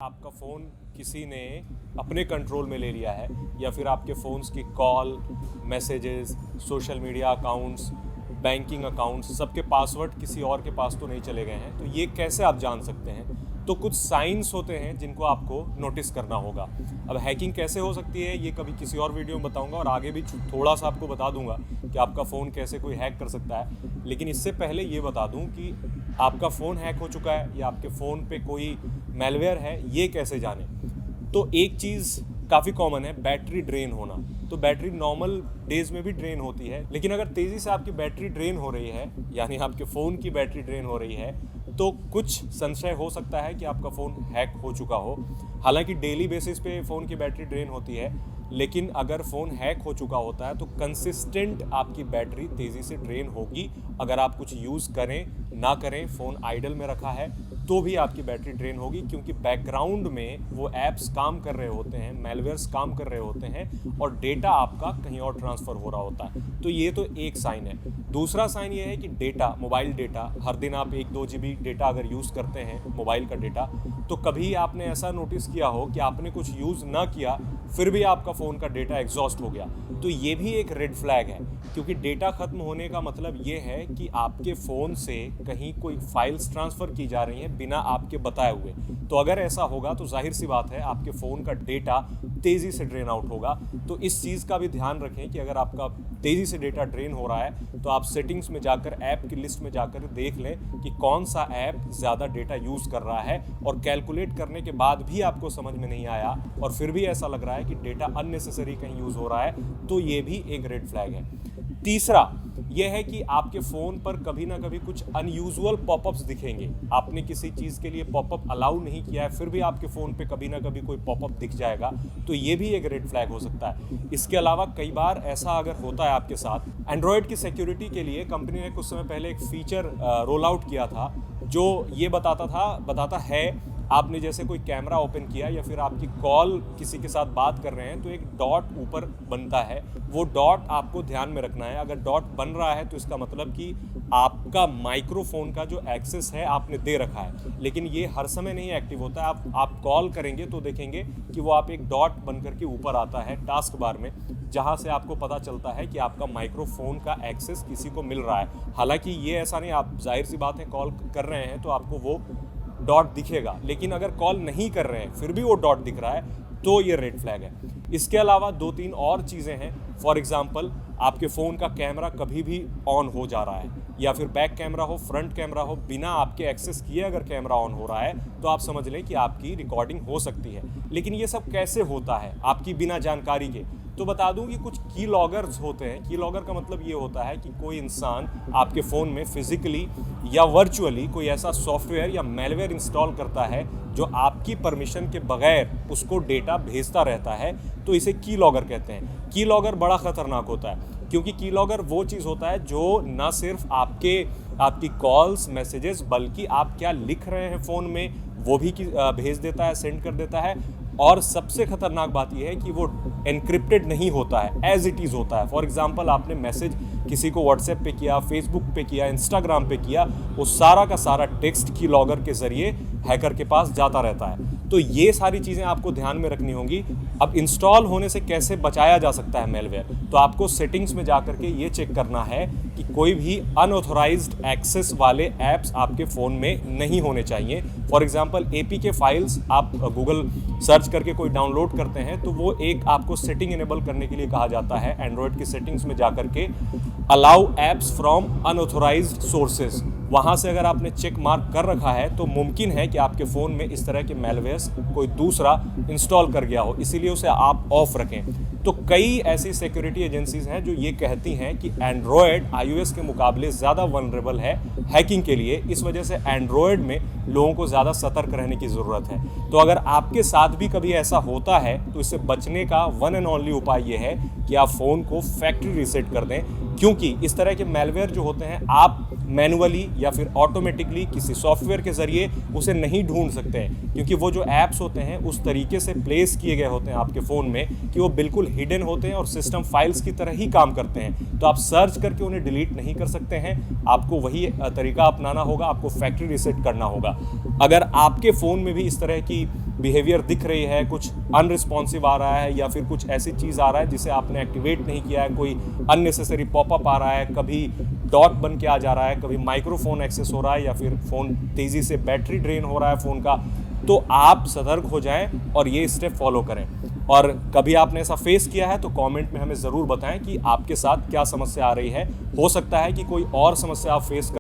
आपका फ़ोन किसी ने अपने कंट्रोल में ले लिया है या फिर आपके फ़ोन्स की call, messages, social media accounts, banking accounts सबके पासवर्ड किसी और के पास तो नहीं चले गए हैं, तो ये कैसे आप जान सकते हैं? तो कुछ साइंस होते हैं जिनको आपको नोटिस करना होगा। अब हैकिंग कैसे हो सकती है ये कभी किसी और वीडियो में बताऊंगा और आगे भी थोड़ा सा आपको बता दूंगा कि आपका फ़ोन कैसे कोई हैक कर सकता है। लेकिन इससे पहले ये बता दूं कि आपका फ़ोन हैक हो चुका है या आपके फ़ोन पे कोई मेलवेयर है, ये कैसे जाने। तो एक चीज़ काफ़ी कॉमन है, बैटरी ड्रेन होना। तो बैटरी नॉर्मल डेज़ में भी ड्रेन होती है, लेकिन अगर तेज़ी से आपकी बैटरी ड्रेन हो रही है, यानी आपके फ़ोन की बैटरी ड्रेन हो रही है, तो कुछ संशय हो सकता है कि आपका फ़ोन हैक हो चुका हो। हालांकि डेली बेसिस पे फ़ोन की बैटरी ड्रेन होती है, लेकिन अगर फ़ोन हैक हो चुका होता है तो कंसिस्टेंट आपकी बैटरी तेज़ी से ड्रेन होगी। अगर आप कुछ यूज़ करें ना करें, फ़ोन आइडल में रखा है तो भी आपकी बैटरी ड्रेन होगी, क्योंकि बैकग्राउंड में वो ऐप्स काम कर रहे होते हैं, मेलवेयर्स काम कर रहे होते हैं और डेटा आपका कहीं और ट्रांसफ़र हो रहा होता है। तो ये तो एक साइन है। दूसरा साइन ये है कि डेटा, मोबाइल डेटा, हर दिन आप 1-2 GB डेटा अगर यूज़ करते हैं, मोबाइल का डेटा, तो कभी आपने ऐसा नोटिस किया हो कि आपने कुछ यूज़ ना किया फिर भी आपका फ़ोन का डेटा एग्जॉस्ट हो गया, तो ये भी एक रेड फ्लैग है। क्योंकि डेटा ख़त्म होने का मतलब ये है कि आपके फ़ोन से कहीं कोई फाइल्स ट्रांसफ़र की जा रही हैं बिना आपके बताए हुए। तो अगर ऐसा होगा तो जाहिर सी बात है आपके फ़ोन का डेटा तेज़ी से ड्रेन आउट होगा। तो इस चीज़ का भी ध्यान रखें कि अगर आपका तेज़ी से डेटा ड्रेन हो रहा है तो आप सेटिंग्स में जाकर, ऐप की लिस्ट में जाकर देख लें कि कौन सा ऐप ज़्यादा डेटा यूज़ कर रहा है, और कैलकुलेट करने के बाद भी आपको समझ में नहीं आया और फिर भी ऐसा लग रहा है कि डेटा अननेसेसरी कहीं यूज़ हो रहा है, तो ये भी एक रेड फ्लैग है। तीसरा यह है कि आपके फ़ोन पर कभी ना कभी कुछ अनयूजुअल पॉपअप्स दिखेंगे। आपने किसी चीज़ के लिए पॉपअप अलाउ नहीं किया है, फिर भी आपके फ़ोन पे कभी ना कभी कोई पॉपअप दिख जाएगा, तो ये भी एक रेड फ्लैग हो सकता है। इसके अलावा कई बार ऐसा अगर होता है आपके साथ, एंड्रॉयड की सिक्योरिटी के लिए कंपनी ने कुछ समय पहले एक फ़ीचर रोल आउट किया था जो ये बताता है, आपने जैसे कोई कैमरा ओपन किया या फिर आपकी कॉल किसी के साथ बात कर रहे हैं तो एक डॉट ऊपर बनता है, वो डॉट आपको ध्यान में रखना है। अगर डॉट बन रहा है तो इसका मतलब कि आपका माइक्रोफोन का जो एक्सेस है आपने दे रखा है, लेकिन ये हर समय नहीं एक्टिव होता है। आप कॉल करेंगे तो देखेंगे कि वो आप एक डॉट बन करके ऊपर आता है टास्क बार में, जहाँ से आपको पता चलता है कि आपका माइक्रोफोन का एक्सेस किसी को मिल रहा है। हालांकि ये ऐसा नहीं, आप जाहिर सी बात है कॉल कर रहे हैं तो आपको वो डॉट दिखेगा, लेकिन अगर कॉल नहीं कर रहे हैं फिर भी वो डॉट दिख रहा है तो ये रेड फ्लैग है। इसके अलावा 2-3 और चीज़ें हैं। फॉर एग्जांपल, आपके फ़ोन का कैमरा कभी भी ऑन हो जा रहा है, या फिर बैक कैमरा हो, फ्रंट कैमरा हो, बिना आपके एक्सेस किए अगर कैमरा ऑन हो रहा है तो आप समझ लें कि आपकी रिकॉर्डिंग हो सकती है। लेकिन ये सब कैसे होता है आपकी बिना जानकारी के? तो बता दूं कि कुछ की लॉगर्स होते हैं। की लॉगर का मतलब ये होता है कि कोई इंसान आपके फ़ोन में फिजिकली या वर्चुअली कोई ऐसा सॉफ्टवेयर या मेलवेयर इंस्टॉल करता है जो आपकी परमिशन के बगैर उसको डेटा भेजता रहता है, तो इसे की लॉगर कहते हैं। की लॉगर बड़ा ख़तरनाक होता है, क्योंकि की लॉगर वो चीज़ होता है जो न सिर्फ आपकी कॉल्स, मैसेजेस, बल्कि आप क्या लिख रहे हैं फ़ोन में वो भी भेज देता है, सेंड कर देता है। और सबसे ख़तरनाक बात यह है कि वो एनक्रिप्टेड नहीं होता है, एज इट इज़ होता है। फॉर एग्जांपल, आपने मैसेज किसी को व्हाट्सएप पे किया, फेसबुक पे किया, इंस्टाग्राम पे किया, वो सारा का सारा टेक्स्ट की लॉगर के ज़रिए हैकर के पास जाता रहता है। तो ये सारी चीज़ें आपको ध्यान में रखनी होंगी। अब इंस्टॉल होने से कैसे बचाया जा सकता है मेलवेयर, तो आपको सेटिंग्स में जा करके ये चेक करना है कि कोई भी अनऑथोराइज्ड एक्सेस वाले ऐप्स आपके फ़ोन में नहीं होने चाहिए। फॉर एग्जांपल, APK फाइल्स आप गूगल सर्च करके कोई डाउनलोड करते हैं तो वो एक आपको सेटिंग इनेबल करने के लिए कहा जाता है। एंड्रॉयड की सेटिंग्स में जा करके allow apps from unauthorised sources, वहाँ से अगर आपने चेक मार्क कर रखा है तो मुमकिन है कि आपके फ़ोन में इस तरह के मेलवेयर्स कोई दूसरा इंस्टॉल कर गया हो, इसीलिए उसे आप ऑफ रखें। तो कई ऐसी सिक्योरिटी एजेंसीज हैं जो ये कहती हैं कि एंड्रॉयड iOS के मुकाबले ज़्यादा वनरेबल है हैकिंग के लिए। इस वजह से एंड्रॉयड में लोगों को ज़्यादा सतर्क रहने की ज़रूरत है। तो अगर आपके साथ भी कभी ऐसा होता है तो इससे बचने का वन एंड ओनली उपाय ये है कि आप फ़ोन को फैक्ट्री रीसेट कर दें, क्योंकि इस तरह के मेलवेयर जो होते हैं आप मैनुअली या फिर ऑटोमेटिकली किसी सॉफ्टवेयर के ज़रिए उसे नहीं ढूंढ सकते हैं, क्योंकि वो जो ऐप्स होते हैं उस तरीके से प्लेस किए गए होते हैं आपके फ़ोन में कि वो बिल्कुल हिडन होते हैं और सिस्टम फाइल्स की तरह ही काम करते हैं। तो आप सर्च करके उन्हें डिलीट नहीं कर सकते हैं, आपको वही तरीका अपनाना होगा, आपको फैक्ट्री रीसेट करना होगा। अगर आपके फ़ोन में भी इस तरह की बिहेवियर दिख रही है, कुछ अनरिस्पॉन्सिव आ रहा है या फिर कुछ ऐसी चीज़ आ रहा है जिसे आपने एक्टिवेट नहीं किया है, कोई अननेसेसरी पॉपअप आ रहा है, कभी डॉक बन के आ जा रहा है, कभी माइक्रोफोन एक्सेस हो रहा है या फिर फ़ोन तेज़ी से बैटरी ड्रेन हो रहा है फ़ोन का, तो आप सतर्क हो जाएं और ये स्टेप फॉलो करें। और कभी आपने ऐसा फेस किया है तो कमेंट में हमें ज़रूर बताएं कि आपके साथ क्या समस्या आ रही है। हो सकता है कि कोई और समस्या आप फेस